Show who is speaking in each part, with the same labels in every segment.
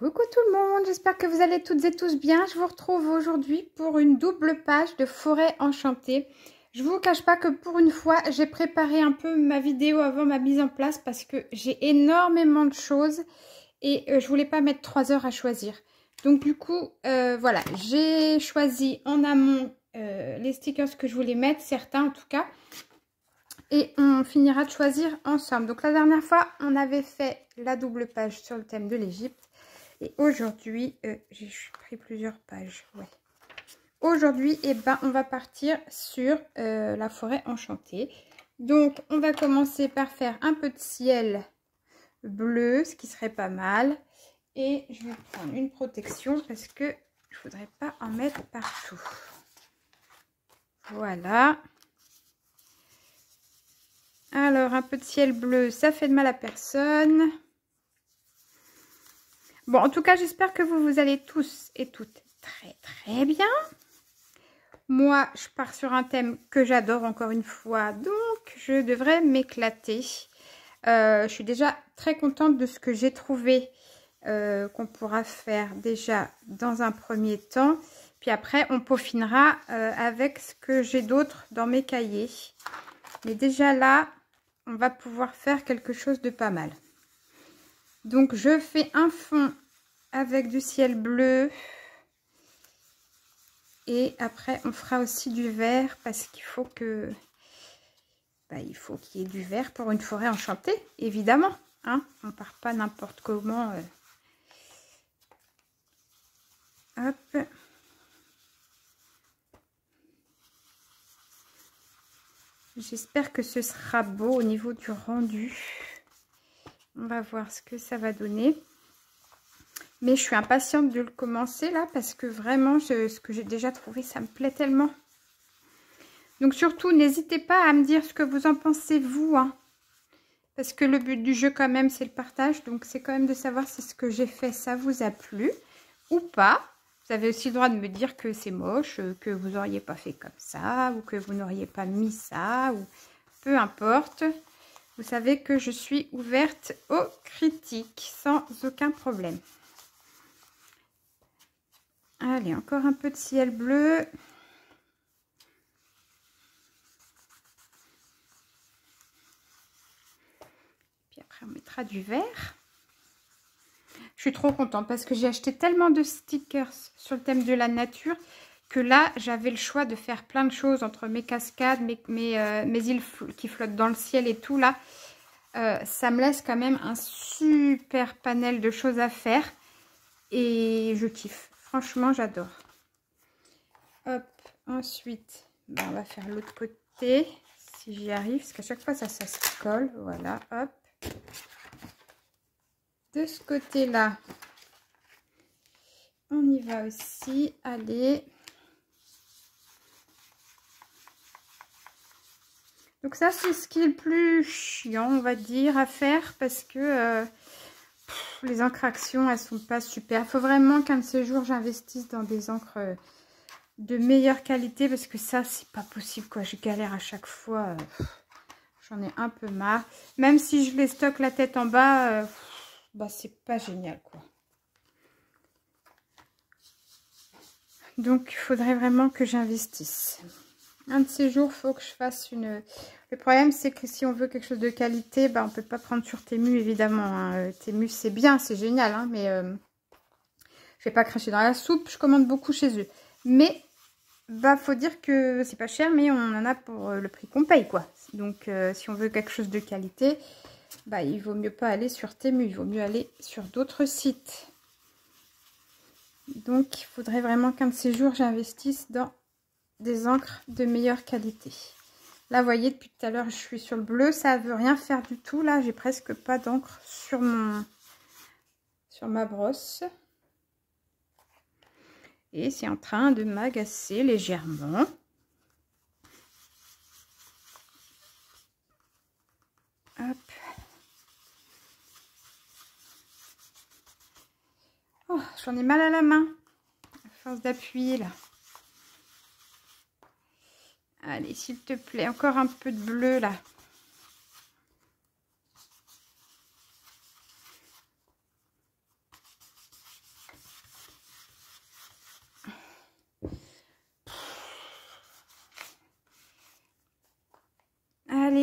Speaker 1: Coucou tout le monde, j'espère que vous allez toutes et tous bien. Je vous retrouve aujourd'hui pour une double page de Forêt Enchantée. Je vous cache pas que pour une fois, j'ai préparé un peu ma vidéo avant ma mise en place parce que j'ai énormément de choses et je voulais pas mettre 3 heures à choisir. Donc du coup, voilà, j'ai choisi en amont les stickers que je voulais mettre, certains en tout cas. Et on finira de choisir ensemble. Donc la dernière fois, on avait fait la double page sur le thème de l'Égypte. Et aujourd'hui, j'ai pris plusieurs pages. Ouais. Aujourd'hui, eh ben, on va partir sur la forêt enchantée. Donc, on va commencer par faire un peu de ciel bleu, ce qui serait pas mal. Et je vais prendre une protection parce que je voudrais pas en mettre partout. Voilà. Alors, un peu de ciel bleu, ça fait de mal à personne. Bon, en tout cas, j'espère que vous allez tous et toutes très bien. Moi, je pars sur un thème que j'adore encore une fois, donc je devrais m'éclater. Je suis déjà très contente de ce que j'ai trouvé qu'on pourra faire déjà dans un premier temps. Puis après, on peaufinera avec ce que j'ai d'autre dans mes cahiers. Mais déjà là, on va pouvoir faire quelque chose de pas mal. Donc, je fais un fond avec du ciel bleu. Et après, on fera aussi du vert parce qu'il faut que... il faut qu'il y ait du vert pour une forêt enchantée, évidemment. Hein, on ne part pas n'importe comment. Hop. J'espère que ce sera beau au niveau du rendu. On va voir ce que ça va donner. Mais je suis impatiente de le commencer là parce que vraiment, ce que j'ai déjà trouvé, ça me plaît tellement. Donc surtout, n'hésitez pas à me dire ce que vous en pensez vous. Hein, parce que le but du jeu quand même, c'est le partage. Donc c'est quand même de savoir si ce que j'ai fait, ça vous a plu ou pas. Vous avez aussi le droit de me dire que c'est moche, que vous n'auriez pas fait comme ça, ou que vous n'auriez pas mis ça, ou peu importe. Vous savez que je suis ouverte aux critiques sans aucun problème. Allez, encore un peu de ciel bleu. Puis après, on mettra du vert. Je suis trop contente parce que j'ai acheté tellement de stickers sur le thème de la nature que là, j'avais le choix de faire plein de choses entre mes cascades, mes îles qui flottent dans le ciel et tout là. Ça me laisse quand même un super panel de choses à faire et je kiffe. Franchement, j'adore. Hop, ensuite, on va faire l'autre côté si j'y arrive parce qu'à chaque fois ça se colle. Voilà, hop. De ce côté-là, on y va aussi. Allez. Donc ça, c'est ce qui est le plus chiant, on va dire, à faire parce que les encres Action, elles sont pas super. Il faut vraiment qu'un de ces jours, j'investisse dans des encres de meilleure qualité parce que ça, c'est pas possible, quoi. Je galère à chaque fois. J'en ai un peu marre. Même si je les stocke la tête en bas, c'est pas génial, quoi. Donc, il faudrait vraiment que j'investisse. Un de ces jours, il faut que je fasse une... Le problème, c'est que si on veut quelque chose de qualité, on ne peut pas prendre sur Temu, évidemment. Hein. Temu, c'est bien, c'est génial, hein, mais je ne vais pas cracher dans la soupe. Je commande beaucoup chez eux. Mais, faut dire que c'est pas cher, mais on en a pour le prix qu'on paye, quoi. Donc, si on veut quelque chose de qualité, il vaut mieux pas aller sur Temu. Il vaut mieux aller sur d'autres sites. Donc, il faudrait vraiment qu'un de ces jours, j'investisse dans des encres de meilleure qualité. Là, vous voyez, depuis tout à l'heure, je suis sur le bleu. Ça ne veut rien faire du tout. Là, j'ai presque pas d'encre sur ma brosse. Et c'est en train de m'agacer légèrement. Hop. Oh, j'en ai mal à la main. À force d'appuyer, là. Allez, s'il te plaît, encore un peu de bleu, là.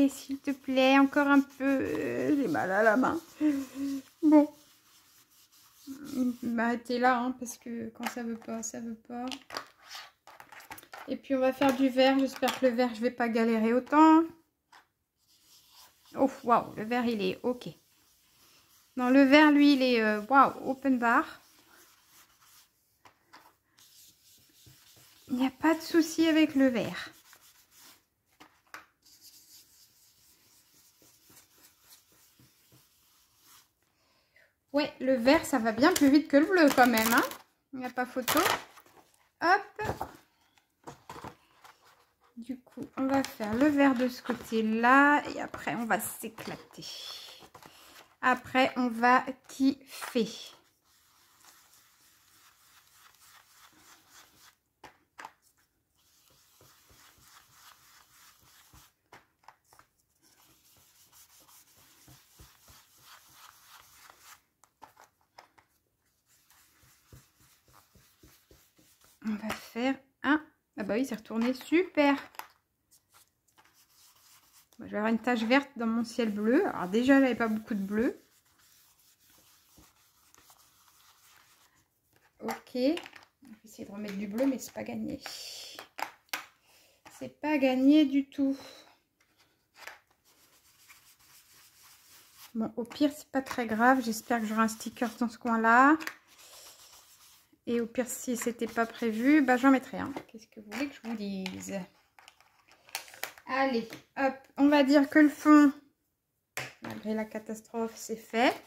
Speaker 1: Allez, s'il te plaît, encore un peu. J'ai mal à la main. Bon. Bah, t'es là, hein, parce que quand ça veut pas, ça veut pas. Et puis, on va faire du vert. J'espère que le vert, je vais pas galérer autant. Oh, waouh, le vert, il est OK. Non, le vert, lui, il est waouh, open bar. Il n'y a pas de souci avec le vert. Ouais, le vert, ça va bien plus vite que le bleu quand même, hein. Il n'y a pas photo. Hop. Du coup, on va faire le vert de ce côté-là. Et après, on va s'éclater. Après, on va kiffer. On va faire un... Ah bah oui, c'est retourné. Super. Je vais avoir une tache verte dans mon ciel bleu. Alors déjà, il n'y avait pas beaucoup de bleu. Ok. On va essayer de remettre du bleu, mais c'est pas gagné. C'est pas gagné du tout. Bon, au pire, c'est pas très grave. J'espère que j'aurai un sticker dans ce coin-là. Et au pire, si c'était pas prévu, bah j'en mettrai un. Qu'est-ce que vous voulez que je vous dise? Allez, hop. On va dire que le fond, malgré la catastrophe, c'est fait.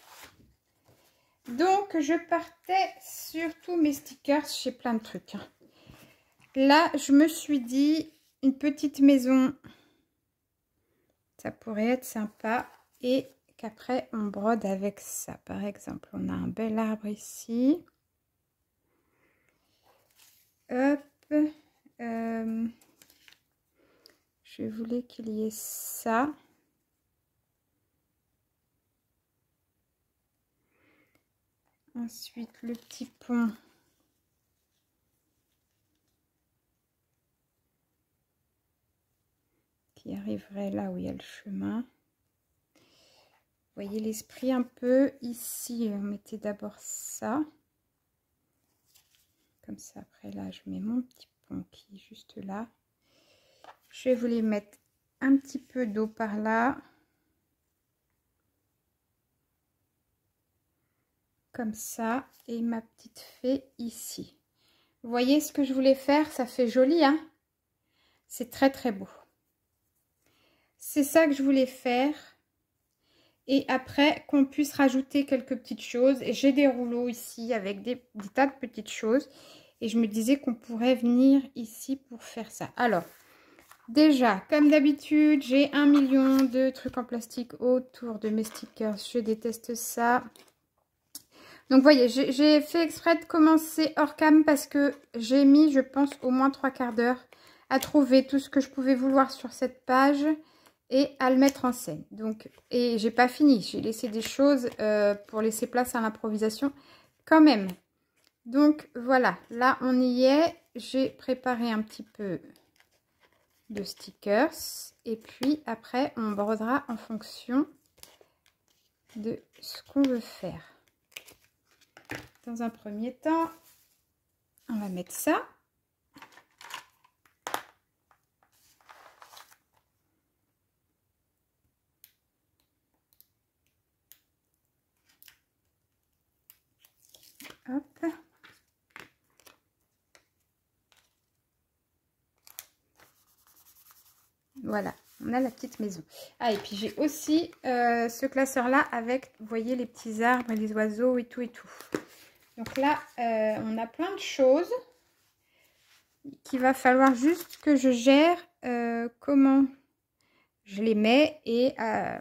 Speaker 1: Donc, je partais sur tous mes stickers. J'ai plein de trucs. Là, je me suis dit, une petite maison, ça pourrait être sympa. Et qu'après, on brode avec ça. Par exemple, on a un bel arbre ici. Hop. Je voulais qu'il y ait ça. Ensuite, le petit pont. Qui arriverait là où il y a le chemin. Vous voyez l'esprit un peu. Ici, on mettait d'abord ça. Comme ça, après là, je mets mon petit pont qui est juste là. Je vais vous les mettre un petit peu d'eau par là. Comme ça. Et ma petite fée ici. Vous voyez ce que je voulais faire? Ça fait joli, hein? C'est très très beau. C'est ça que je voulais faire. Et après, qu'on puisse rajouter quelques petites choses. Et j'ai des rouleaux ici avec des tas de petites choses. Et je me disais qu'on pourrait venir ici pour faire ça. Alors, déjà, comme d'habitude, j'ai 1 million de trucs en plastique autour de mes stickers. Je déteste ça. Donc, vous voyez, j'ai fait exprès de commencer hors cam parce que j'ai mis, je pense, au moins 3/4 d'heure à trouver tout ce que je pouvais vouloir sur cette page et à le mettre en scène. Donc, et j'ai pas fini. J'ai laissé des choses pour laisser place à l'improvisation quand même. Donc, voilà. Là, on y est. J'ai préparé un petit peu de stickers. Et puis, après, on brodera en fonction de ce qu'on veut faire. Dans un premier temps, on va mettre ça. Hop. Voilà, on a la petite maison. Ah, et puis j'ai aussi ce classeur-là avec, vous voyez, les petits arbres et les oiseaux et tout et tout. Donc là, on a plein de choses qu'il va falloir juste que je gère comment je les mets. Et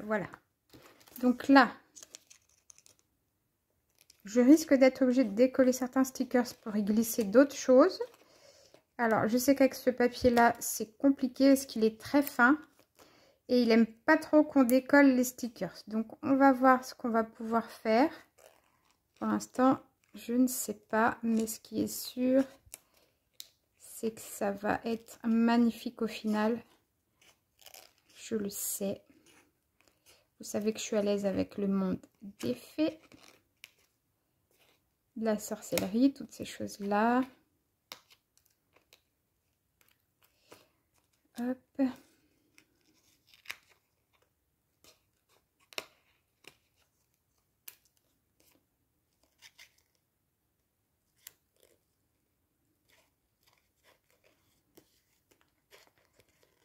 Speaker 1: voilà. Donc là, je risque d'être obligée de décoller certains stickers pour y glisser d'autres choses. Alors, je sais qu'avec ce papier-là, c'est compliqué parce qu'il est très fin. Et il n'aime pas trop qu'on décolle les stickers. Donc, on va voir ce qu'on va pouvoir faire. Pour l'instant, je ne sais pas. Mais ce qui est sûr, c'est que ça va être magnifique au final. Je le sais. Vous savez que je suis à l'aise avec le monde des fées, de la sorcellerie, toutes ces choses-là. Hop.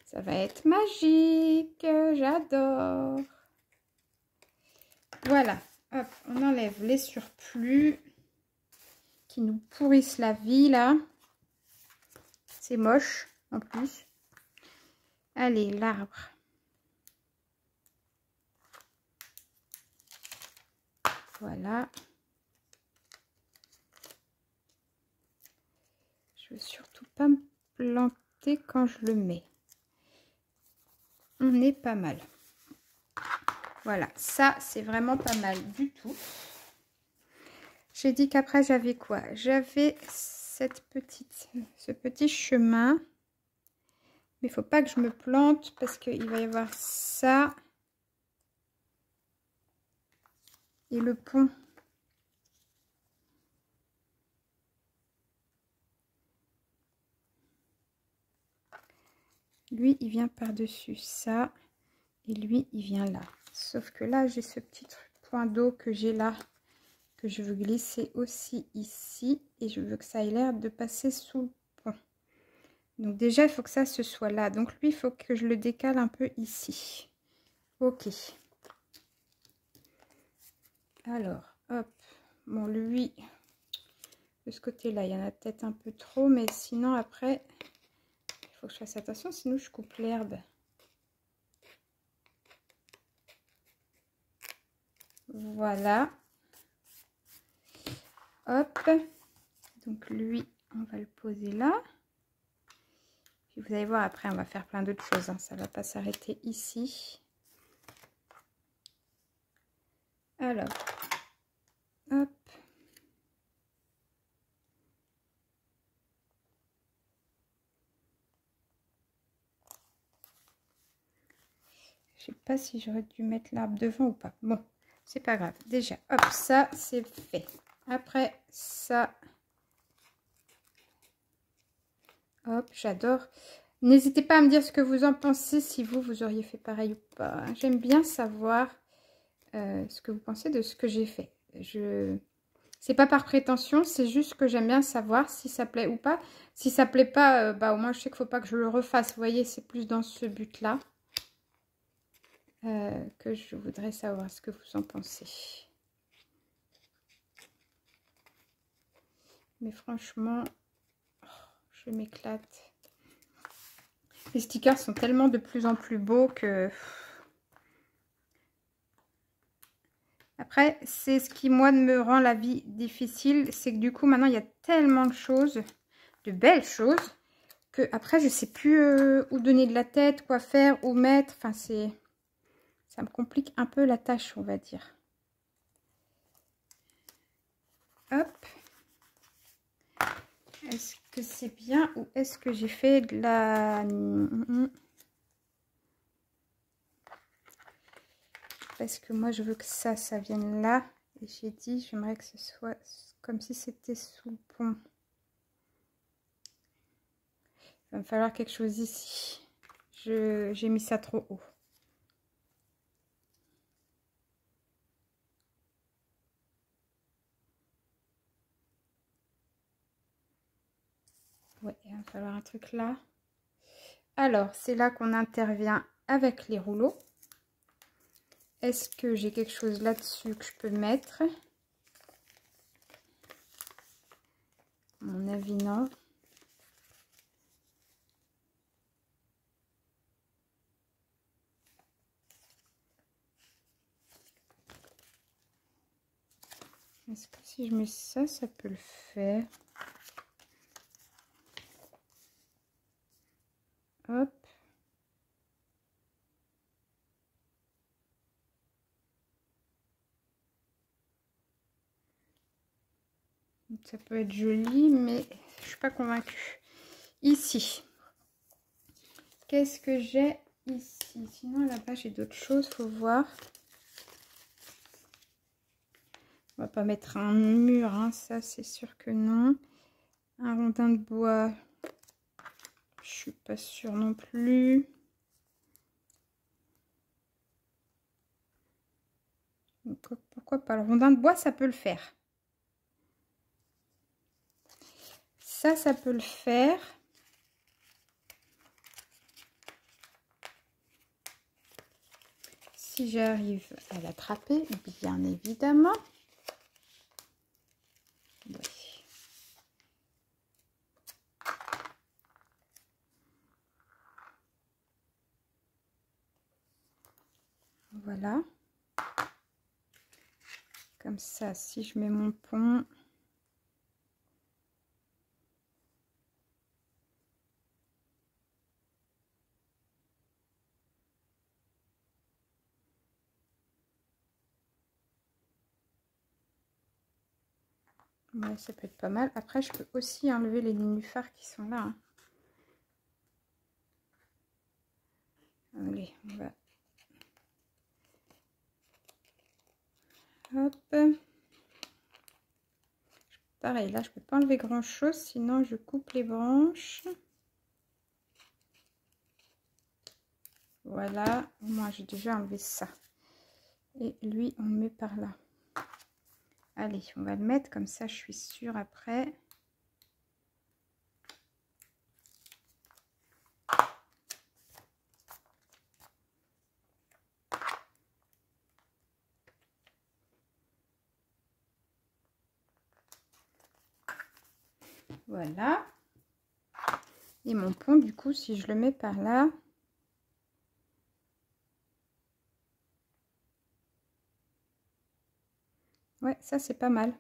Speaker 1: Ça va être magique, j'adore. Voilà, hop, on enlève les surplus qui nous pourrissent la vie là. C'est moche en plus. Allez, l'arbre. Voilà. Je veux surtout pas me planter quand je le mets. On est pas mal. Voilà, ça c'est vraiment pas mal du tout. J'ai dit qu'après j'avais quoi? J'avais ce petit chemin. Mais il faut pas que je me plante parce qu'il va y avoir ça. Et le pont. Lui, il vient par-dessus ça. Et lui, il vient là. Sauf que là, j'ai ce petit point d'eau que j'ai là. Que je veux glisser aussi ici. Et je veux que ça ait l'air de passer sous le pont. Donc déjà, il faut que ça se soit là. Donc lui, il faut que je le décale un peu ici. Ok. Alors, hop. Bon, lui, de ce côté-là, il y en a peut-être un peu trop. Mais sinon, après, il faut que je fasse attention. Sinon, je coupe l'herbe. Voilà. Hop. Donc lui, on va le poser là. Puis vous allez voir, après, on va faire plein d'autres choses. Hein. Ça ne va pas s'arrêter ici. Alors. Hop. Je sais pas si j'aurais dû mettre l'arbre devant ou pas. Bon, c'est pas grave. Déjà, hop, ça, c'est fait. Après, ça... Hop, j'adore. N'hésitez pas à me dire ce que vous en pensez, si vous auriez fait pareil ou pas. J'aime bien savoir ce que vous pensez de ce que j'ai fait. C'est pas par prétention, c'est juste que j'aime bien savoir si ça plaît ou pas. Si ça plaît pas, bah au moins je sais qu'il faut pas que je le refasse. Vous voyez, c'est plus dans ce but-là que je voudrais savoir ce que vous en pensez. Mais franchement, oh, je m'éclate. Les stickers sont tellement de plus en plus beaux que... Après, c'est ce qui, moi, me rend la vie difficile. C'est que du coup, maintenant, il y a tellement de choses, de belles choses, que après, je sais plus où donner de la tête, quoi faire, où mettre. Enfin, c'est... Ça me complique un peu la tâche, on va dire. Hop. Est-ce que c'est bien ou est-ce que j'ai fait de la... Parce que moi, je veux que ça vienne là. Et j'ai dit, j'aimerais que ce soit comme si c'était sous le pont. Il va me falloir quelque chose ici. J'ai mis ça trop haut. Ouais, il va falloir un truc là. Alors, c'est là qu'on intervient avec les rouleaux. Est-ce que j'ai quelque chose là-dessus que je peux mettre? À mon avis, non. Est-ce que si je mets ça, ça peut le faire? Hop. Ça peut être joli, mais je suis pas convaincue. Ici. Qu'est-ce que j'ai ici? Sinon, là-bas, j'ai d'autres choses, faut voir. On va pas mettre un mur, hein, ça c'est sûr que non. Un rondin de bois, je suis pas sûre non plus. Donc, pourquoi pas, le rondin de bois, ça peut le faire. Ça peut le faire. Si j'arrive à l'attraper, bien évidemment. Oui. Voilà. Comme ça, si je mets mon pont, ouais, ça peut être pas mal. Après, je peux aussi enlever les nénuphars qui sont là, hein. Allez, on va... Hop. Pareil, là, je peux pas enlever grand-chose, sinon je coupe les branches. Voilà, moi j'ai déjà enlevé ça. Et lui, on le met par là. Allez, on va le mettre comme ça, je suis sûre après. Voilà. Et mon pont, du coup, si je le mets par là, ouais, ça c'est pas mal.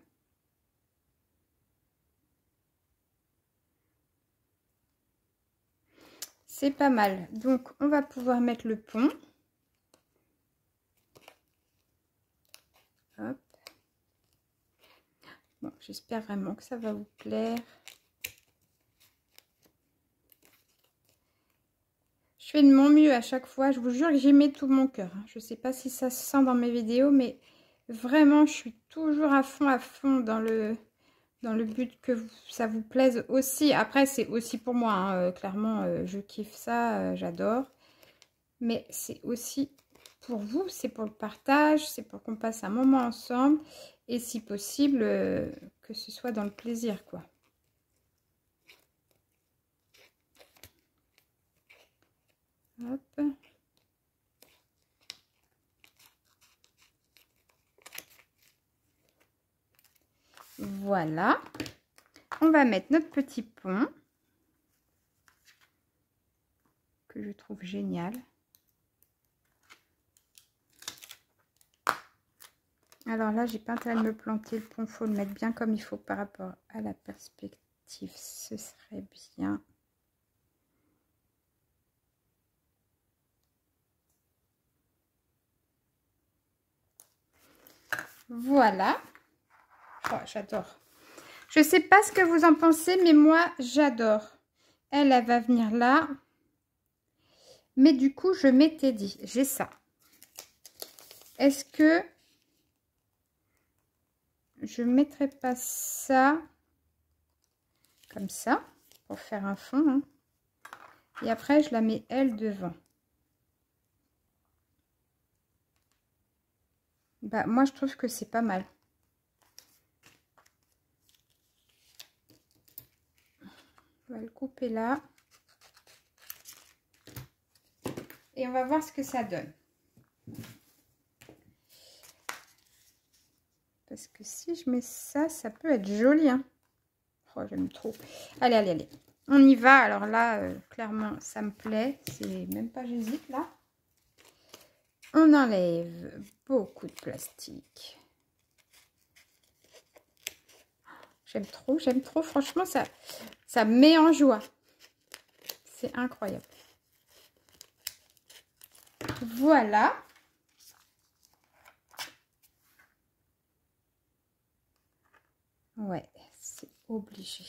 Speaker 1: C'est pas mal. Donc, on va pouvoir mettre le pont. Hop. Bon, j'espère vraiment que ça va vous plaire. Je fais de mon mieux à chaque fois. Je vous jure que j'y mets tout mon cœur. Je ne sais pas si ça se sent dans mes vidéos, mais vraiment, je suis toujours à fond dans le but que ça vous plaise aussi. Après, c'est aussi pour moi, hein. Clairement, je kiffe ça, j'adore. Mais c'est aussi pour vous, c'est pour le partage, c'est pour qu'on passe un moment ensemble. Et si possible, que ce soit dans le plaisir, quoi. Hop. Voilà. On va mettre notre petit pont. Que je trouve génial. Alors là, j'ai pas intérêt de me planter. Le pont, il faut le mettre bien comme il faut par rapport à la perspective. Ce serait bien. Voilà. Oh, j'adore. Je sais pas ce que vous en pensez, mais moi, j'adore. Elle va venir là. Mais du coup, je m'étais dit, j'ai ça. Est-ce que je ne mettrai pas ça comme ça pour faire un fond, hein. Et après, je la mets elle devant. Bah, moi, je trouve que c'est pas mal. On va le couper là. Et on va voir ce que ça donne. Parce que si je mets ça, ça peut être joli, hein. Oh, j'aime trop. Allez, allez, allez. On y va. Alors là, clairement, ça me plaît. C'est même pas, j'hésite là. On enlève beaucoup de plastique. J'aime trop. Franchement, ça me met en joie. C'est incroyable. Voilà. Ouais, c'est obligé.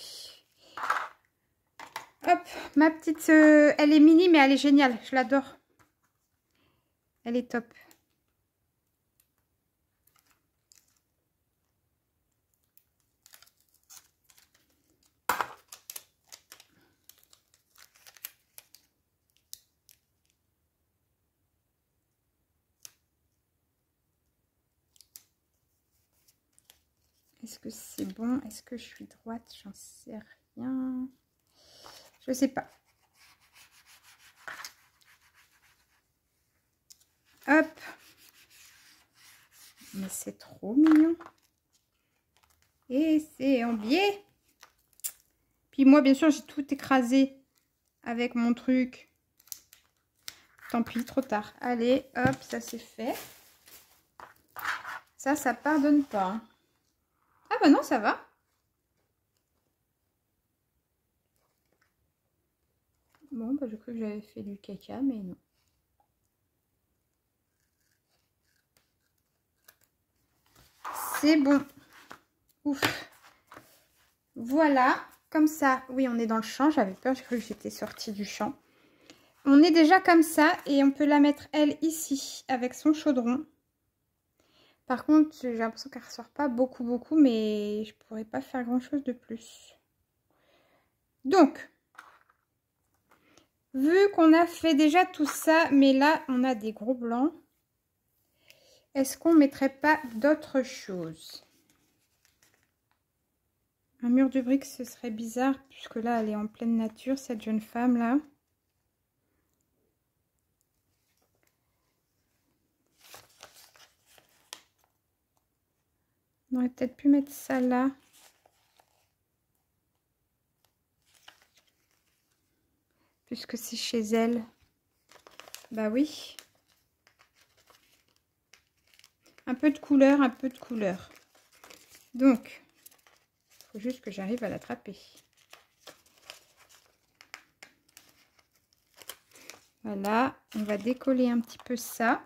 Speaker 1: Hop, ma petite... elle est mini, mais elle est géniale. Je l'adore. Elle est top. Est-ce que c'est bon? Est-ce que je suis droite? J'en sais rien. Je sais pas. Hop. Mais c'est trop mignon. Et c'est en biais. Puis moi, bien sûr, j'ai tout écrasé avec mon truc. Tant pis, trop tard. Allez, hop, ça c'est fait. Ça pardonne pas. Ah bah non, ça va. Bon, bah, je crois que j'avais fait du caca, mais non. C'est bon. Ouf. Voilà. Comme ça, oui, on est dans le champ. J'avais peur, j'ai cru que j'étais sortie du champ. On est déjà comme ça et on peut la mettre, elle, ici, avec son chaudron. Par contre, j'ai l'impression qu'elle ne ressort pas beaucoup, mais je pourrais pas faire grand-chose de plus. Donc, vu qu'on a fait déjà tout ça, mais là, on a des gros blancs, est-ce qu'on mettrait pas d'autres choses? Un mur de briques, ce serait bizarre, puisque là, elle est en pleine nature, cette jeune femme-là. On aurait peut-être pu mettre ça là. Puisque c'est chez elle. Bah oui. Un peu de couleur, un peu de couleur. Donc, il faut juste que j'arrive à l'attraper. Voilà, on va décoller un petit peu ça.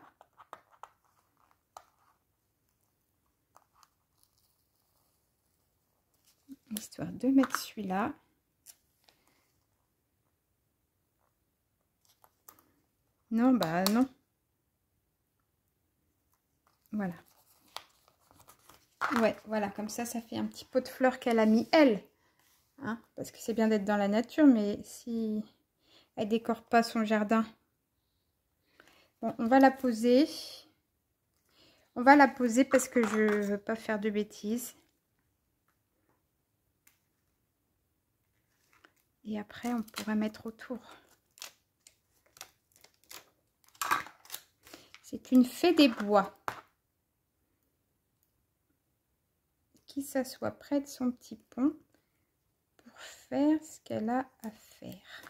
Speaker 1: Histoire de mettre celui-là. Non, bah non. Voilà. Ouais, voilà, comme ça fait un petit pot de fleurs qu'elle a mis, elle. Hein, parce que c'est bien d'être dans la nature, mais si elle décore pas son jardin. Bon, on va la poser. On va la poser parce que je veux pas faire de bêtises. Et après, on pourra mettre autour. C'est une fée des bois. Qui s'assoit près de son petit pont pour faire ce qu'elle a à faire.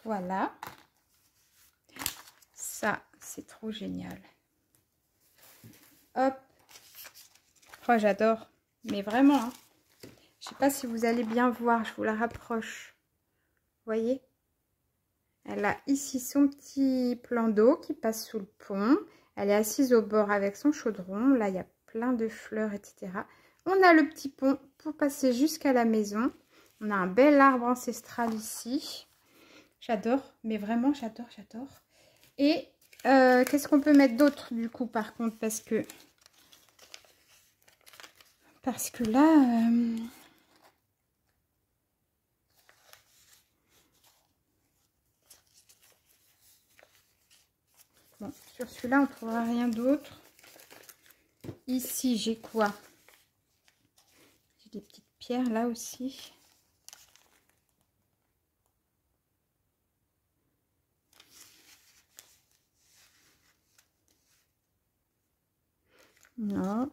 Speaker 1: Voilà. Ça, c'est trop génial. Hop. Oh, j'adore. Mais vraiment, hein. Je sais pas si vous allez bien voir. Je vous la rapproche. Vous voyez? Elle a ici son petit plan d'eau qui passe sous le pont. Elle est assise au bord avec son chaudron. Là, il y a plein de fleurs, etc. On a le petit pont pour passer jusqu'à la maison. On a un bel arbre ancestral ici. J'adore, mais vraiment, j'adore, j'adore. Et qu'est-ce qu'on peut mettre d'autre, du coup, par contre, parce que là... Bon, sur celui-là, on ne trouvera rien d'autre. Ici, j'ai quoi? J'ai des petites pierres là aussi. Non.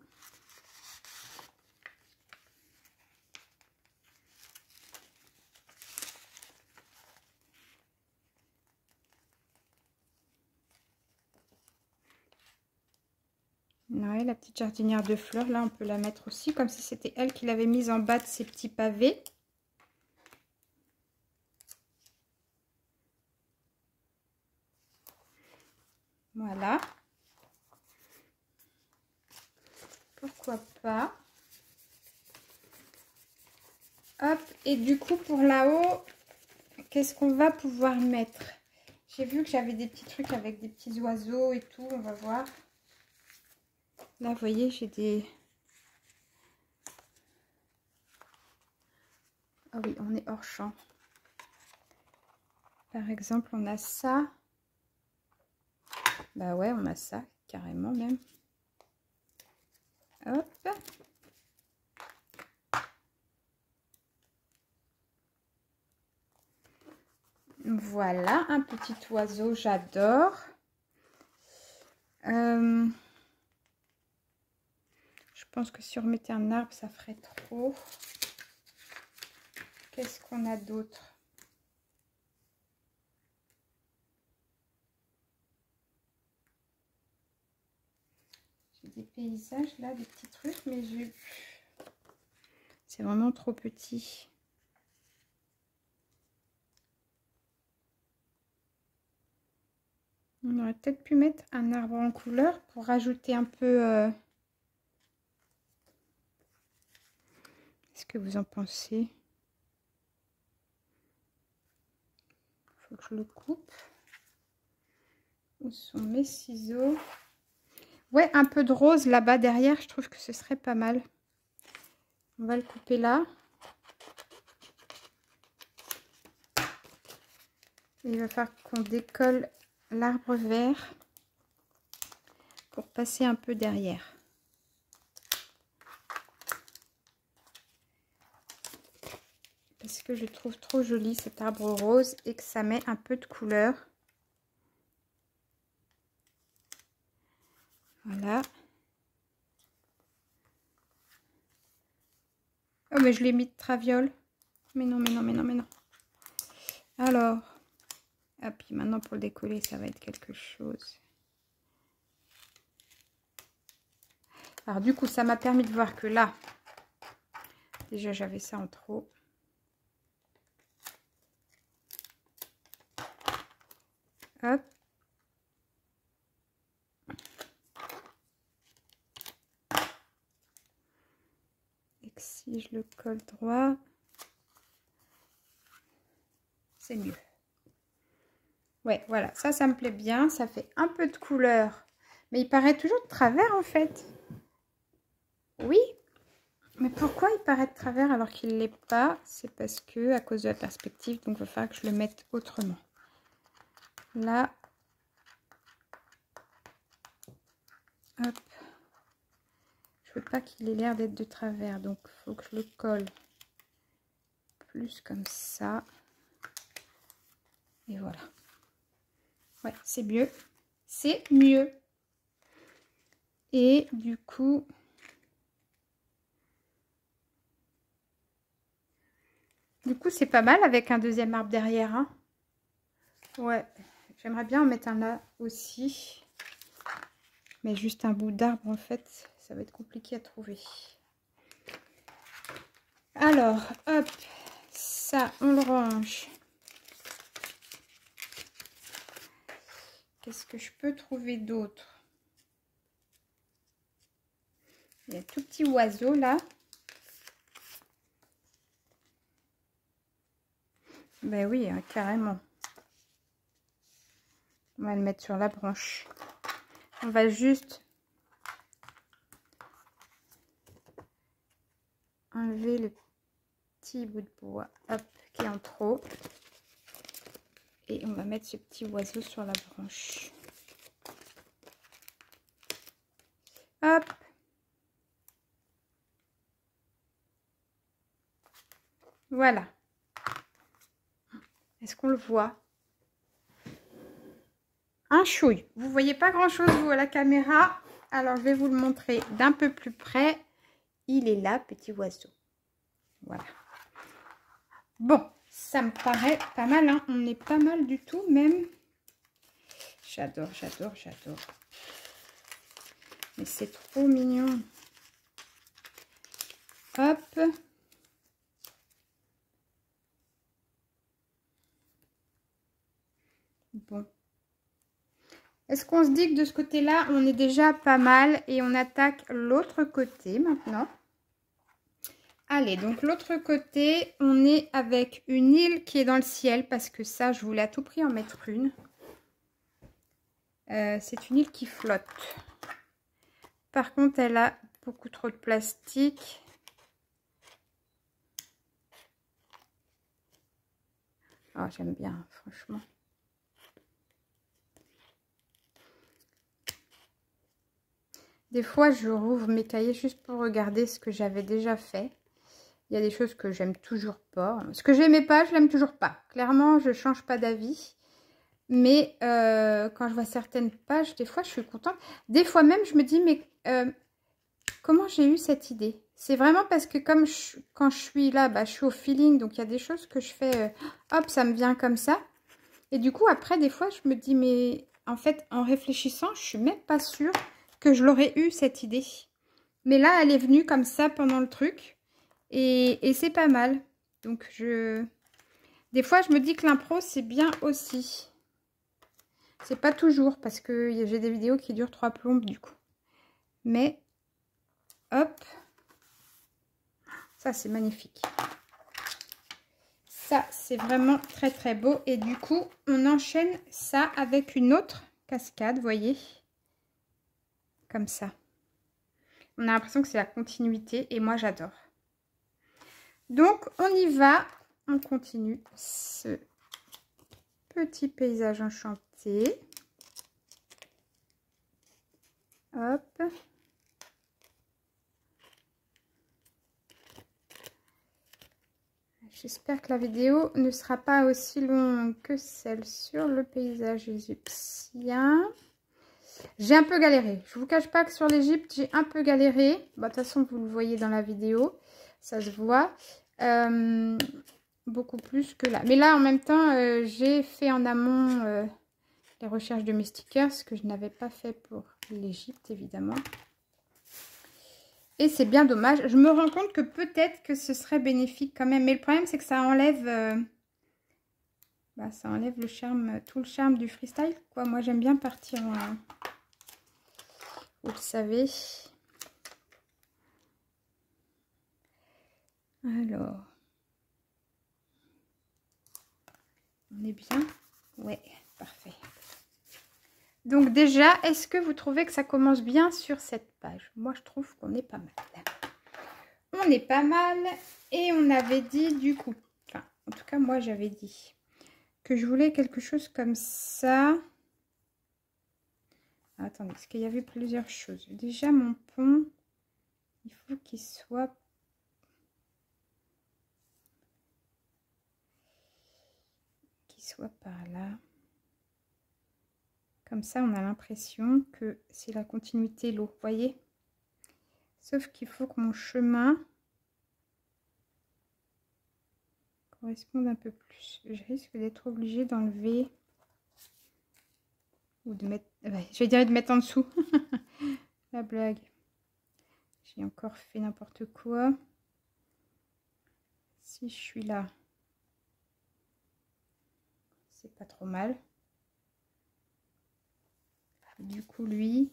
Speaker 1: Ouais, la petite jardinière de fleurs, là, on peut la mettre aussi, comme si c'était elle qui l'avait mise en bas de ces petits pavés. Voilà. Pourquoi pas. Hop, et du coup, pour là-haut, qu'est-ce qu'on va pouvoir mettre? J'ai vu que j'avais des petits trucs avec des petits oiseaux et tout, on va voir. Là, vous voyez, j'ai des... Ah oui, on est hors champ. Par exemple, on a ça. Bah ouais, on a ça, carrément même. Hop. Voilà, un petit oiseau, j'adore. Je pense que si on remettait un arbre, ça ferait trop. Qu'est-ce qu'on a d'autre? J'ai des paysages là, des petits trucs, mais c'est vraiment trop petit. On aurait peut-être pu mettre un arbre en couleur pour rajouter un peu... Qu'est-ce que vous en pensez? Il faut que je le coupe. Où sont mes ciseaux? Ouais, un peu de rose là-bas derrière, je trouve que ce serait pas mal. On va le couper là. Et il va falloir qu'on décolle l'arbre vert pour passer un peu derrière. Parce que je trouve trop joli cet arbre rose et que ça met un peu de couleur. Voilà. Oh mais je l'ai mis de traviole. Mais non, mais non, mais non, mais non. Alors. Ah puis maintenant pour le décoller ça va être quelque chose. Alors du coup ça m'a permis de voir que là. Déjà j'avais ça en trop. Hop. Et que si je le colle droit, c'est mieux. Ouais, voilà, ça me plaît bien. Ça fait un peu de couleur. Mais il paraît toujours de travers en fait. Oui. Mais pourquoi il paraît de travers alors qu'il ne l'est pas? C'est parce que à cause de la perspective, donc il va falloir que je le mette autrement. Là. Hop. Je veux pas qu'il ait l'air d'être de travers, donc il faut que je le colle plus comme ça. Et voilà. Ouais, c'est mieux. C'est mieux. Et du coup... c'est pas mal avec un deuxième arbre derrière. Hein. Ouais, j'aimerais bien en mettre un là aussi. Mais juste un bout d'arbre, en fait, ça va être compliqué à trouver. Alors, hop, ça, on le range. Qu'est-ce que je peux trouver d'autre? Il y a un tout petit oiseau, là. Ben oui, hein, carrément. On va le mettre sur la branche. On va juste enlever le petit bout de bois, hop, qui est en trop. Et on va mettre ce petit oiseau sur la branche. Hop. Voilà. Est-ce qu'on le voit? Un chouille. Vous voyez pas grand chose vous à la caméra. Alors je vais vous le montrer d'un peu plus près. Il est là, petit oiseau. Voilà. Bon, ça me paraît pas mal. Hein. On est pas mal du tout même. J'adore, j'adore, j'adore. Mais c'est trop mignon. Hop. Bon. Est-ce qu'on se dit que de ce côté-là, on est déjà pas mal et on attaque l'autre côté maintenant? Allez, donc l'autre côté, on est avec une île qui est dans le ciel parce que ça, je voulais à tout prix en mettre une. C'est une île qui flotte. Par contre, elle a beaucoup trop de plastique. Oh, j'aime bien, franchement. Des fois, je rouvre mes cahiers juste pour regarder ce que j'avais déjà fait. Il y a des choses que j'aime toujours pas. Ce que j'aimais pas, je l'aime toujours pas. Clairement, je change pas d'avis. Mais quand je vois certaines pages, des fois, je suis contente. Des fois même, je me dis, mais comment j'ai eu cette idée? C'est vraiment parce que comme quand je suis là, bah, je suis au feeling. Donc, il y a des choses que je fais, hop, ça me vient comme ça. Et du coup, après, des fois, je me dis, mais en fait, en réfléchissant, je suis même pas sûre que je l'aurais eu, cette idée. Mais là, elle est venue comme ça pendant le truc. Et c'est pas mal. Donc, des fois, je me dis que l'impro, c'est bien aussi. C'est pas toujours, parce que j'ai des vidéos qui durent 3 plombes, du coup. Mais, hop. Ça, c'est magnifique. Ça, c'est vraiment très, très beau. Et du coup, on enchaîne ça avec une autre cascade, vous voyez. Comme ça. On a l'impression que c'est la continuité et moi, j'adore. Donc, on y va. On continue ce petit paysage enchanté. Hop. J'espère que la vidéo ne sera pas aussi longue que celle sur le paysage égyptien. J'ai un peu galéré. Je ne vous cache pas que sur l'Égypte, j'ai un peu galéré. Bon, de toute façon, vous le voyez dans la vidéo. Ça se voit. Beaucoup plus que là. Mais là, en même temps, j'ai fait en amont les recherches de mes stickers, ce que je n'avais pas fait pour l'Égypte, évidemment. Et c'est bien dommage. Je me rends compte que peut-être que ce serait bénéfique quand même. Mais le problème, c'est que ça enlève... ça enlève le charme, tout le charme du freestyle, quoi. Moi, j'aime bien partir en... Vous le savez. Alors. On est bien? Ouais, parfait. Donc déjà, est-ce que vous trouvez que ça commence bien sur cette page? Moi, je trouve qu'on est pas mal. On est pas mal. Et on avait dit du coup... Enfin, en tout cas, moi, j'avais dit que je voulais quelque chose comme ça. Attendez, parce qu'il y avait plusieurs choses. Déjà, mon pont, il faut qu'il soit... par là. Comme ça, on a l'impression que c'est la continuité l'eau, vous voyez? Sauf qu'il faut que mon chemin corresponde un peu plus. Je risque d'être obligée d'enlever ou de mettre... je vais dire de mettre en dessous. La blague. J'ai encore fait n'importe quoi. Si je suis là, c'est pas trop mal. Du coup, lui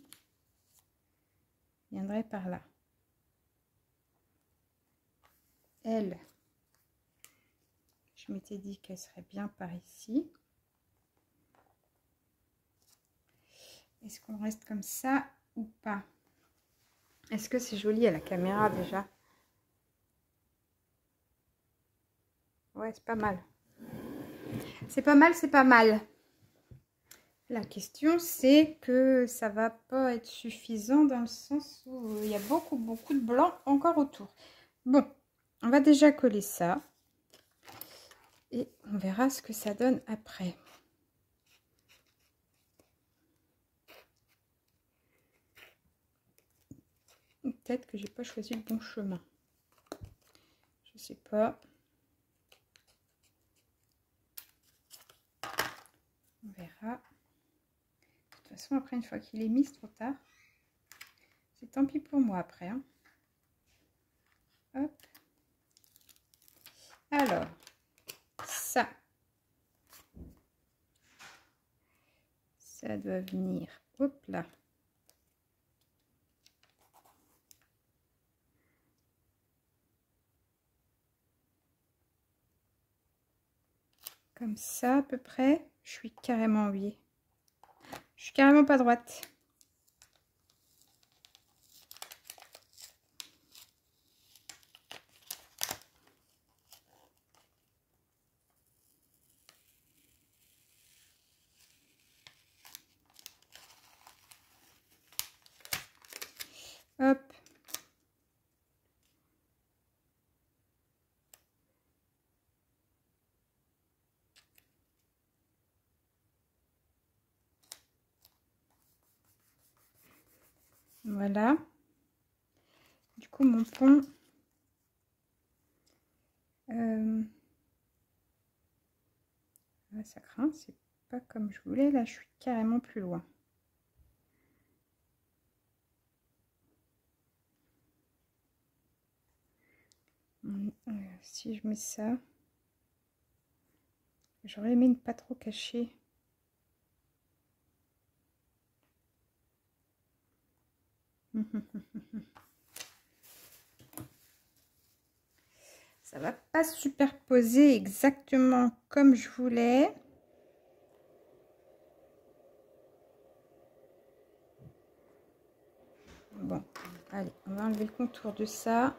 Speaker 1: viendrait par là. Elle, je m'étais dit qu'elle serait bien par ici. Est-ce qu'on reste comme ça ou pas? Est-ce que c'est joli à la caméra déjà? Ouais, c'est pas mal. C'est pas mal, c'est pas mal. La question, c'est que ça va pas être suffisant dans le sens où il y a beaucoup de blanc encore autour. Bon, on va déjà coller ça. Et on verra ce que ça donne après. Peut-être que j'ai pas choisi le bon chemin. Je sais pas. On verra. De toute façon, après, une fois qu'il est mis, c'est trop tard. C'est tant pis pour moi après. Hein. Hop. Alors, ça doit venir. Hop là. Comme ça, à peu près. Je suis carrément ennuyée. Je suis carrément pas droite. Hop. Voilà. Du coup, mon pont... ça craint, c'est pas comme je voulais. Là, je suis carrément plus loin. Si je mets ça, j'aurais aimé ne pas trop cacher. Ça va pas superposer exactement comme je voulais. Bon, allez, on va enlever le contour de ça.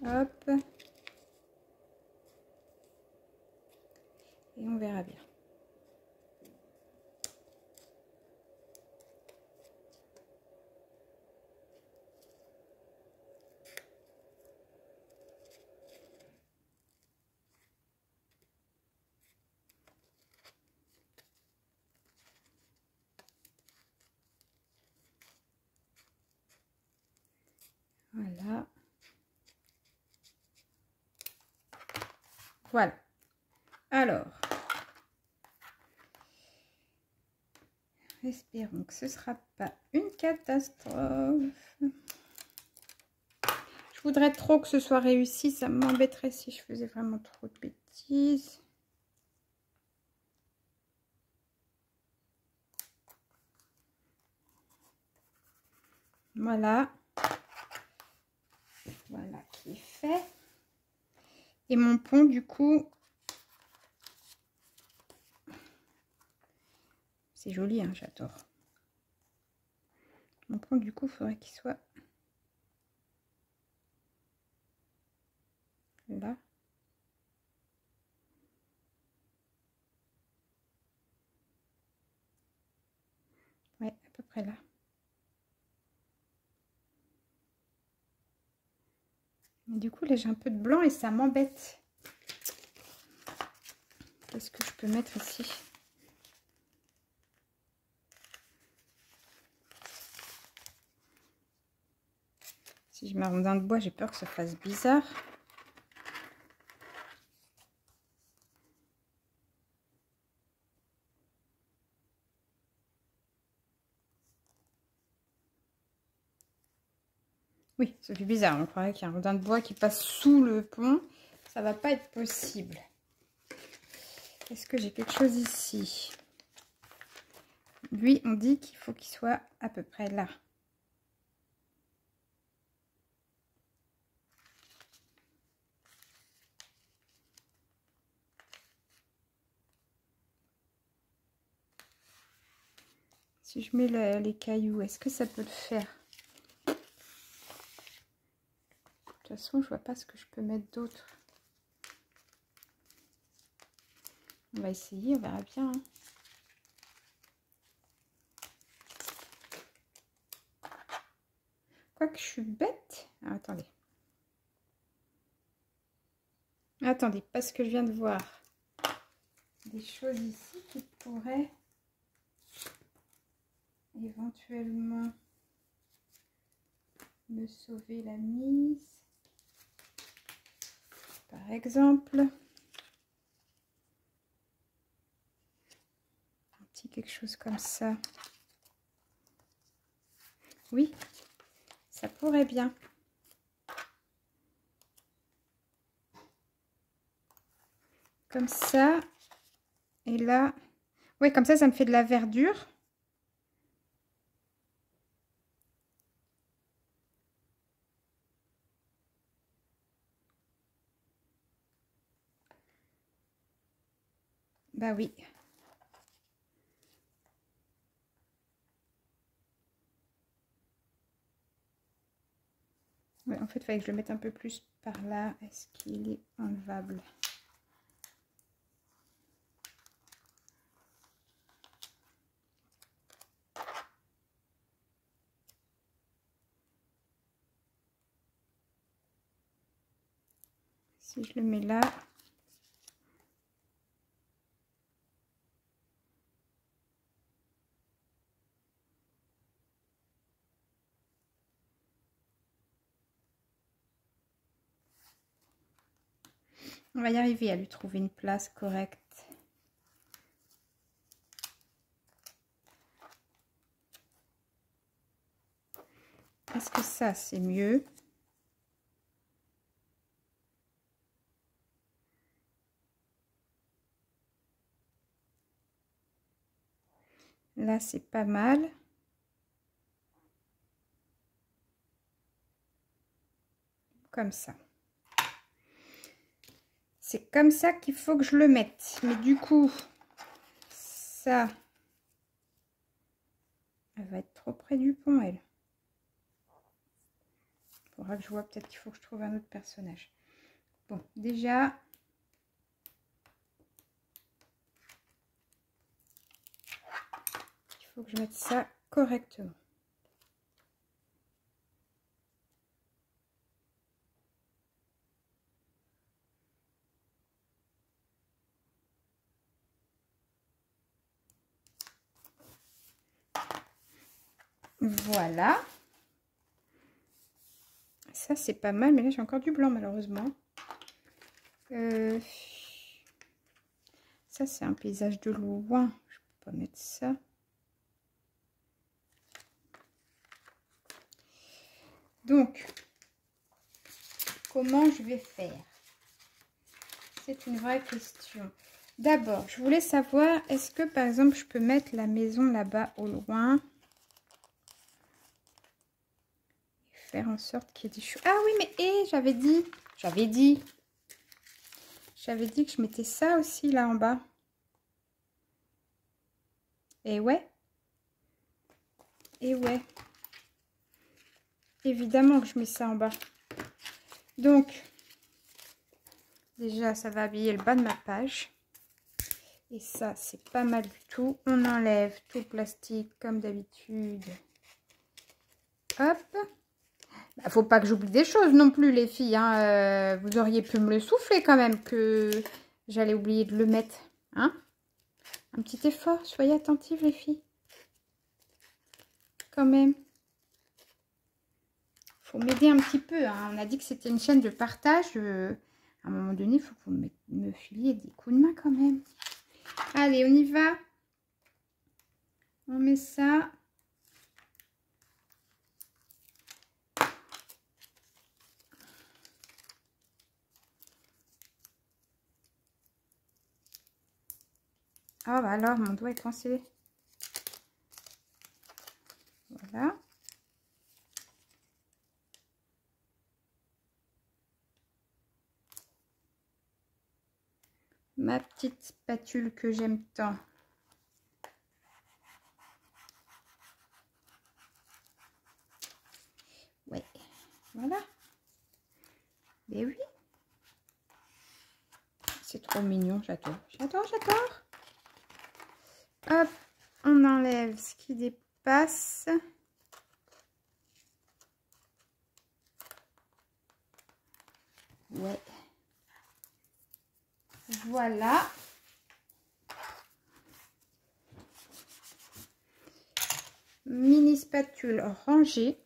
Speaker 1: Hop. Et on verra bien. Voilà. Voilà. Alors, espérons que ce ne sera pas une catastrophe. Je voudrais trop que ce soit réussi. Ça m'embêterait si je faisais vraiment trop de bêtises. Voilà. Voilà qui est fait. Et mon pont, du coup, c'est joli, hein, j'adore. Mon pont, du coup, il faudrait qu'il soit là. Ouais, à peu près là. Et du coup, là, j'ai un peu de blanc et ça m'embête. Qu'est-ce que je peux mettre ici? Si je mets un rondin de bois, j'ai peur que ça fasse bizarre. Oui, ça fait bizarre. On croirait qu'il y a un rondin de bois qui passe sous le pont. Ça va pas être possible. Est-ce que j'ai quelque chose ici? Lui, on dit qu'il faut qu'il soit à peu près là. Si je mets les cailloux, est-ce que ça peut le faire? De toute façon, je vois pas ce que je peux mettre d'autre. On va essayer, on verra bien. Hein. Quoique je suis bête. Ah, attendez. Attendez, parce que je viens de voir des choses ici qui pourraient éventuellement me sauver la mise. Par exemple, un petit quelque chose comme ça. Oui, ça pourrait bien. Comme ça. Et là, oui, comme ça me fait de la verdure. Bah oui. Ouais, en fait, il fallait que je le mette un peu plus par là. Est-ce qu'il est enlevable? Si je le mets là. On va y arriver à lui trouver une place correcte. Est-ce que ça, c'est mieux? Là, c'est pas mal. Comme ça. C'est comme ça qu'il faut que je le mette. Mais du coup, ça, elle va être trop près du pont, elle. Il faudra que je vois, peut-être qu'il faut que je trouve un autre personnage. Bon, déjà... il faut que je mette ça correctement. Voilà. Ça, c'est pas mal, mais là, j'ai encore du blanc, malheureusement. Ça, c'est un paysage de loin. Je peux pas mettre ça. Donc, comment je vais faire? C'est une vraie question. D'abord, je voulais savoir, est-ce que, par exemple, je peux mettre la maison là-bas au loin? Faire en sorte qu'il y ait des choses. Ah oui, mais j'avais dit que je mettais ça aussi là en bas. Et ouais. Évidemment que je mets ça en bas. Donc, déjà, ça va habiller le bas de ma page. Et ça, c'est pas mal du tout. On enlève tout le plastique comme d'habitude. Hop. Bah, faut pas que j'oublie des choses non plus, les filles. Hein. Vous auriez pu me le souffler quand même que j'allais oublier de le mettre. Hein? Un petit effort. Soyez attentives, les filles. Quand même. Faut m'aider un petit peu. Hein. On a dit que c'était une chaîne de partage. À un moment donné, il faut que vous me filiez des coups de main quand même. Allez, on y va. On met ça. Ah bah alors, mon doigt est coincé. Voilà. Ma petite spatule que j'aime tant. Ouais, voilà. Mais oui. C'est trop mignon, j'adore. J'adore. Hop, on enlève ce qui dépasse. Ouais. Voilà. Mini spatule rangée.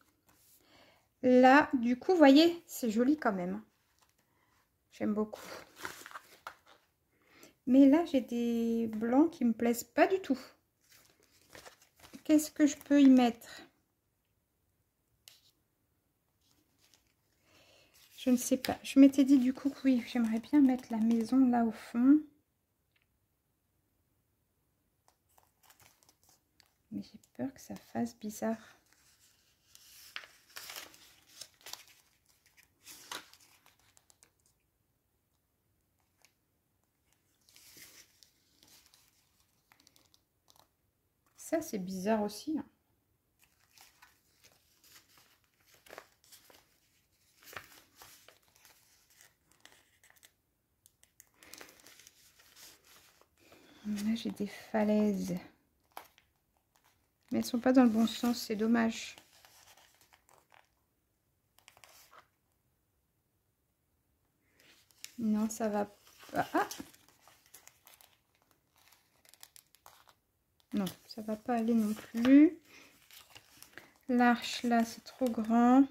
Speaker 1: Là, du coup, vous voyez, c'est joli quand même. J'aime beaucoup. Mais là, j'ai des blancs qui me plaisent pas du tout. Qu'est-ce que je peux y mettre? Je ne sais pas. Je m'étais dit du coup que oui, j'aimerais bien mettre la maison là au fond. Mais j'ai peur que ça fasse bizarre. Ça, c'est bizarre aussi. Hein. Là, j'ai des falaises. Mais elles sont pas dans le bon sens, c'est dommage. Non, ça va pas. Ah! Non, ça va pas aller non plus. L'arche, là, c'est trop grand.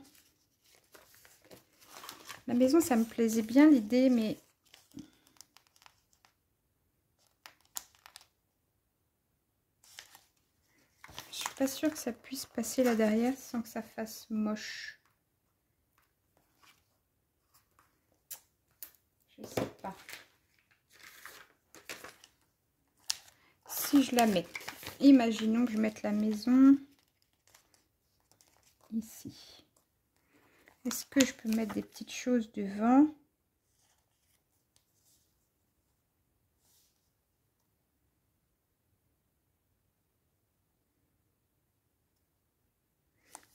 Speaker 1: La maison, ça me plaisait bien l'idée, mais pas sûre que ça puisse passer là derrière sans que ça fasse moche. Je sais pas. Si je la mets, imaginons que je mette la maison ici. Est-ce que je peux mettre des petites choses devant?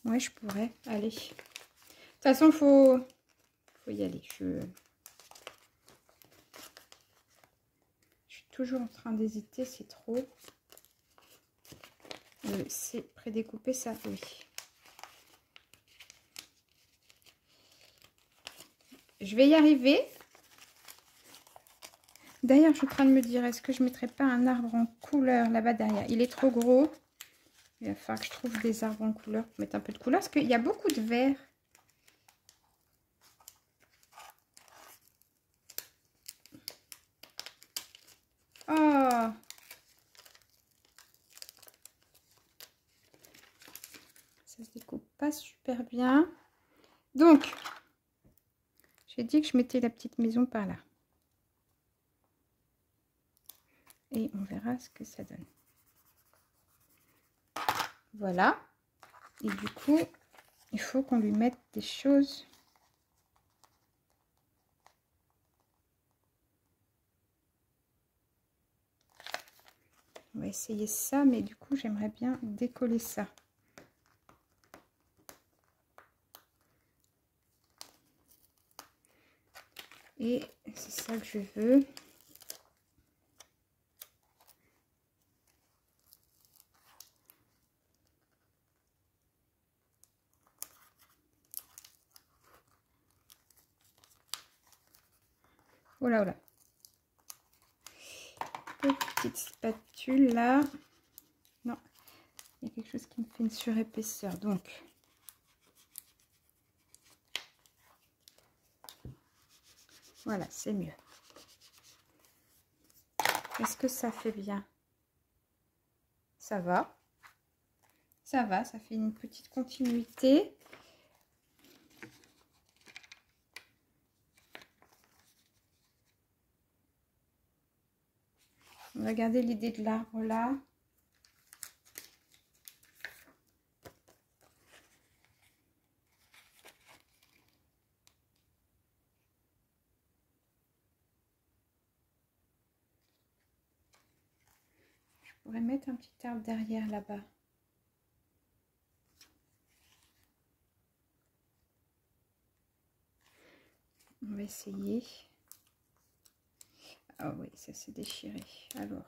Speaker 1: Ouais, je pourrais. Allez. De toute façon, faut y aller. Je suis toujours en train d'hésiter, c'est trop. C'est prédécoupé, ça, oui. Je vais y arriver. D'ailleurs, je suis en train de me dire, est-ce que je ne mettrais pas un arbre en couleur là-bas derrière? Il est trop gros. Il va falloir que je trouve des arbres en couleur pour mettre un peu de couleur. Parce qu'il y a beaucoup de vert. Oh! Ça se découpe pas super bien. Donc, j'ai dit que je mettais la petite maison par là. Et on verra ce que ça donne. Voilà. Et du coup, il faut qu'on lui mette des choses. On va essayer ça, mais du coup, j'aimerais bien décoller ça. Et c'est ça que je veux. Oh là, oh là. Petite spatule là. Non, il y a quelque chose qui me fait une surépaisseur. Donc, voilà, c'est mieux. Est-ce que ça fait bien? Ça va. Ça va, ça fait une petite continuité. On va garder l'idée de l'arbre là. Je pourrais mettre un petit arbre derrière là-bas. On va essayer. Ah oui, ça s'est déchiré. Alors.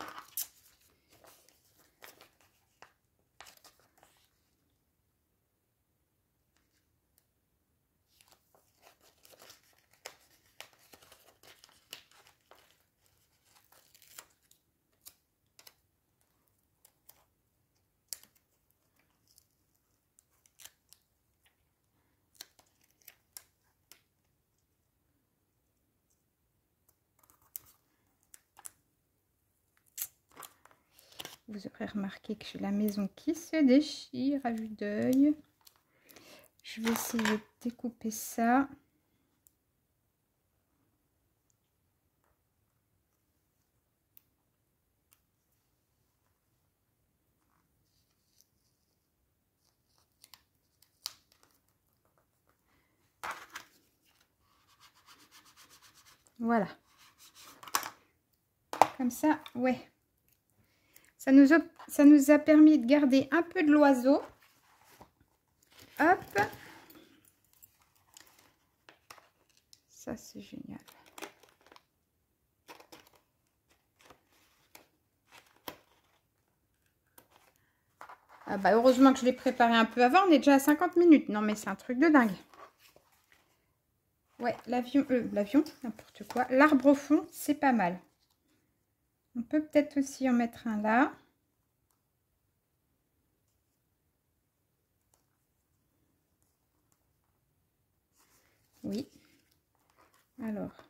Speaker 1: Vous aurez remarqué que j'ai la maison qui se déchire à vue d'œil. Je vais essayer de découper ça. Voilà. Comme ça, ouais. Ça nous a permis de garder un peu de l'oiseau. Hop. Ça, c'est génial. Ah bah heureusement que je l'ai préparé un peu avant. On est déjà à 50 minutes. Non, mais c'est un truc de dingue. Ouais, l'avion, n'importe quoi. L'arbre au fond, c'est pas mal. On peut peut-être aussi en mettre un là. Oui. Alors.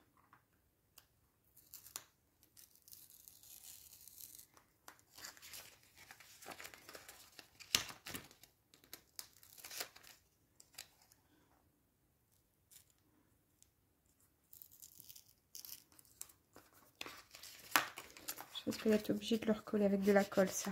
Speaker 1: risque d'être obligé de le recoller avec de la colle, ça.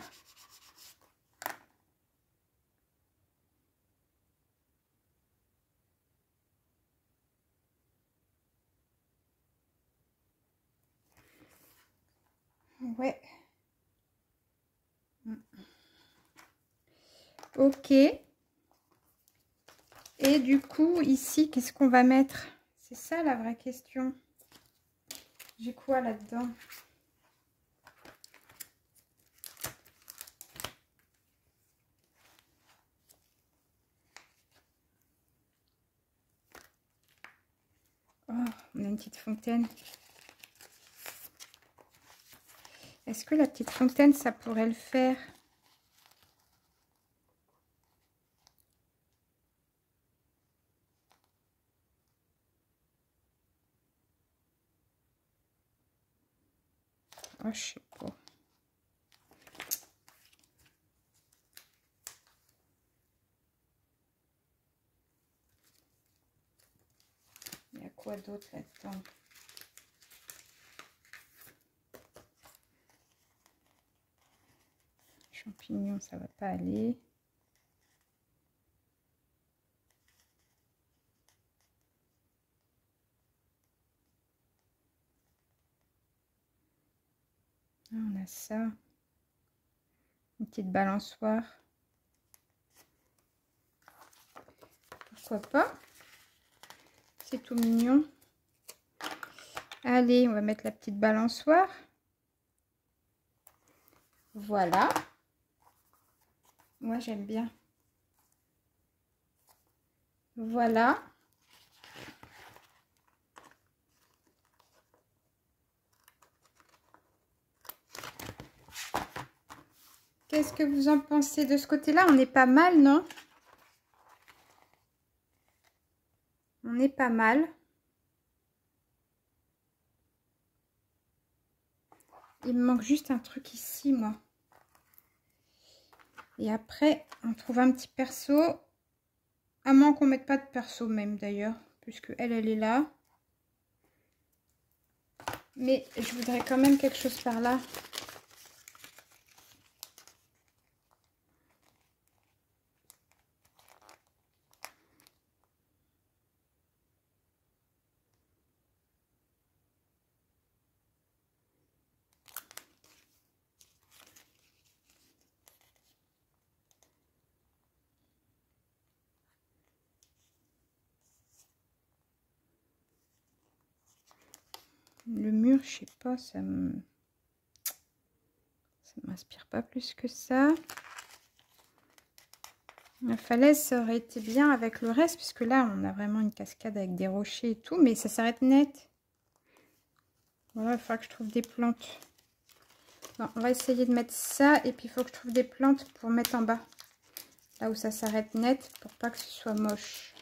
Speaker 1: Ouais. Ok. Et du coup, ici, qu'est-ce qu'on va mettre? C'est ça la vraie question. J'ai quoi là-dedans? Oh, on a une petite fontaine. Est-ce que la petite fontaine, ça pourrait le faire? Oh, je sais pas. Il y a quoi d'autre là-dedans? Champignons, ça va pas aller. Ah, on a ça. Une petite balançoire. Pourquoi pas? C'est tout mignon. Allez, on va mettre la petite balançoire. Voilà. Moi, j'aime bien. Voilà. Qu'est-ce que vous en pensez de ce côté-là? On est pas mal, non? On est pas mal. Il me manque juste un truc ici, moi. Et après, on trouve un petit perso. À moins qu'on mette pas de perso même, d'ailleurs. Puisque elle est là. Mais je voudrais quand même quelque chose par là. Le mur, je sais pas, ça m'inspire pas plus que ça. La falaise, ça aurait été bien avec le reste, puisque là, on a vraiment une cascade avec des rochers et tout, mais ça s'arrête net. Voilà, il faudra que je trouve des plantes. Non, on va essayer de mettre ça, et puis il faut que je trouve des plantes pour mettre en bas. Là où ça s'arrête net, pour pas que ce soit moche.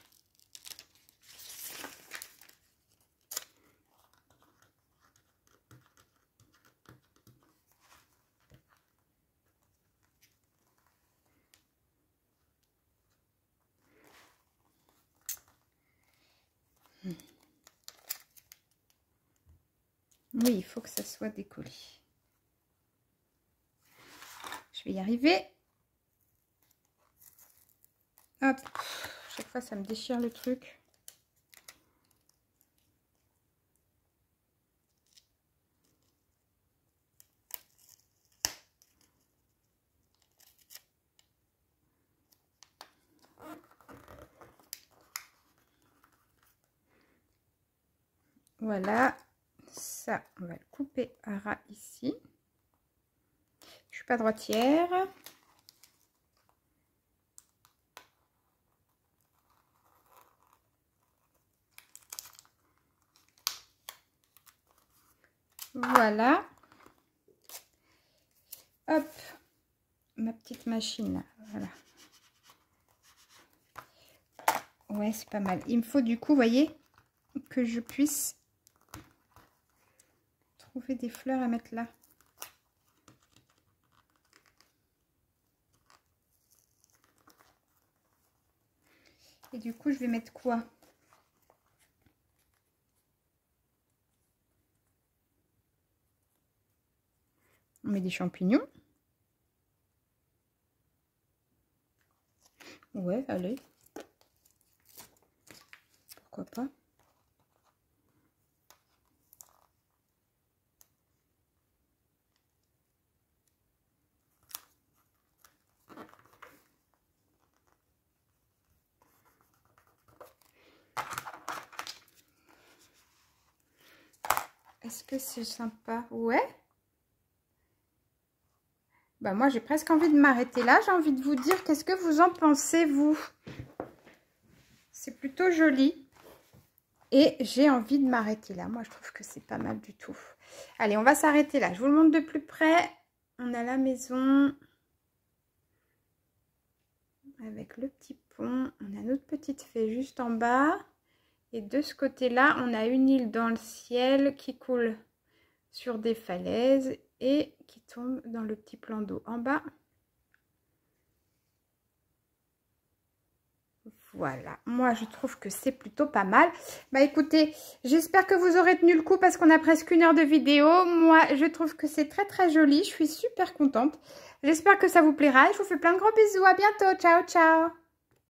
Speaker 1: Oui, il faut que ça soit décollé. Je vais y arriver. Hop. Chaque fois, ça me déchire le truc. Voilà. Ça, on va le couper à ras ici. Je suis pas droitière. Voilà. Hop. Ma petite machine là. Voilà. Ouais, c'est pas mal. Il me faut du coup, vous voyez, que je puisse trouver des fleurs à mettre là. Et du coup, je vais mettre quoi? On met des champignons. Ouais, allez. Pourquoi pas. Est-ce que c'est sympa? Ouais. Bah moi, j'ai presque envie de m'arrêter là. J'ai envie de vous dire, qu'est-ce que vous en pensez, vous? C'est plutôt joli. Et j'ai envie de m'arrêter là. Moi, je trouve que c'est pas mal du tout. Allez, on va s'arrêter là. Je vous le montre de plus près. On a la maison. Avec le petit pont. On a notre petite fée juste en bas. Et de ce côté-là, on a une île dans le ciel qui coule sur des falaises et qui tombe dans le petit plan d'eau en bas. Voilà, moi je trouve que c'est plutôt pas mal. Bah écoutez, j'espère que vous aurez tenu le coup parce qu'on a presque 1 heure de vidéo. Moi je trouve que c'est très très joli, je suis super contente. J'espère que ça vous plaira et je vous fais plein de gros bisous, à bientôt, ciao ciao.